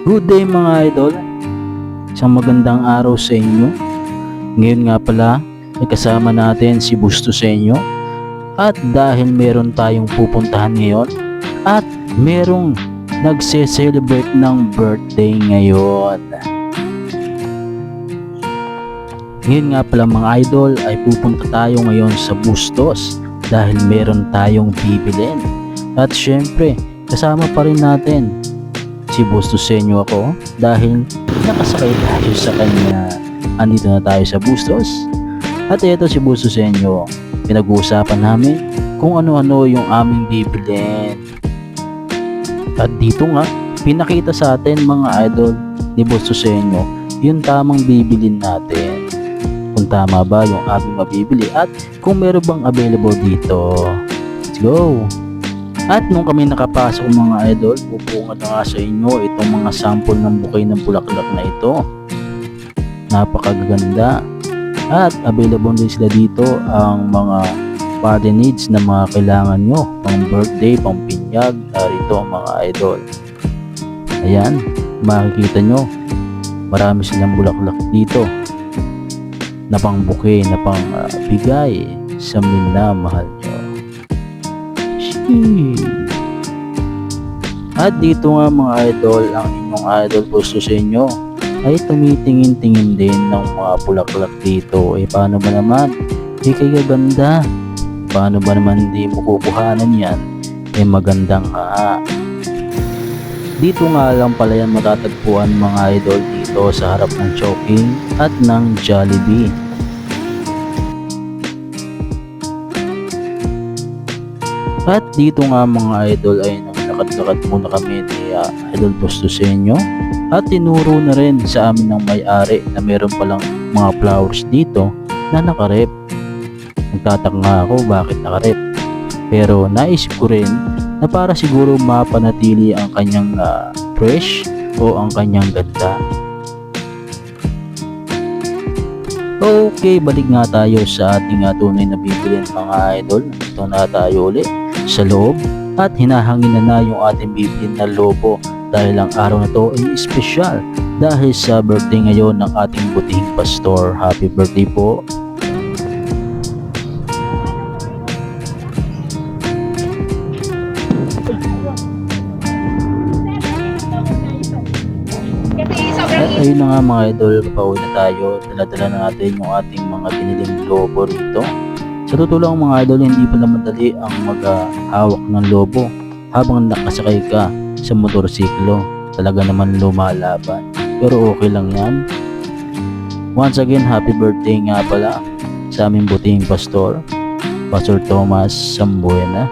Good day mga idol, isang magandang araw sa inyo. Ngayon nga pala ay kasama natin si Busto sa inyo. At dahil meron tayong pupuntahan ngayon at merong nagse-celebrate ng birthday ngayon. Ngayon nga pala mga idol ay pupunta tayo ngayon sa Bustos dahil meron tayong bibilin. At syempre kasama pa rin natin si Bustos sa inyo ako dahil nakasakay tayo sa kanya. Andito na tayo sa Bustos. At ito si Bustos sa inyo. Pinag-uusapan namin kung ano-ano yung aming bibilin. At dito nga, pinakita sa atin mga idol ni Bustos sa inyo yung tamang bibilin natin. Kung tama ba yung aming mabibili at kung meron bang available dito. Let's go! At nung kami nakapasok mga idol, pupungan na nga sa inyo itong mga sample ng bouquet ng bulaklak na ito. Napakaganda. At available din sila dito ang mga party needs na mga kailangan nyo. Pang birthday, pang pinyag, narito mga idol. Ayan, makikita nyo. Marami silang bulaklak dito. Na pang bouquet, na pang bigay sa minamahal nyo. At dito nga mga idol, ang inyong idol Busto sa inyo ay tumitingin-tingin din ng mga bulaklak dito. Paano ba naman? Kay ganda. Paano ba naman hindi mo kukuhanan yan? Magandang nga. Dito nga lang pala yan matatagpuan mga idol dito sa harap ng Chowking at ng Jollibee. At dito nga mga idol ay naglakad-lakad muna kami ni Idol Busto sa inyo. At tinuro na rin sa amin ng may-ari na meron palang mga flowers dito na nakarep. Nagtataka nga ako bakit nakarep. Pero naisip ko rin na para siguro mapanatili ang kanyang fresh o ang kanyang ganda. Okay, balik nga tayo sa ating tunay na bibilin mga idol. Ito na tayo ulit sa loob at hinahangin na yung ating bibilin na lobo dahil ang araw na to ay espesyal dahil sa birthday ngayon ng ating butihing pastor. Happy birthday po. At ayun na nga mga idol, pauwi na tayo. Dala-dala na natin yung ating mga biniling lobo rito. Sa totoo lang mga idol, hindi pa naman dali ang maghawak ng lobo habang nakasakay ka sa motorsiklo. Talaga naman lumalaban. Pero okay lang yan. Once again, happy birthday nga pala sa aming butihing pastor, Pastor Thomas Sambuena.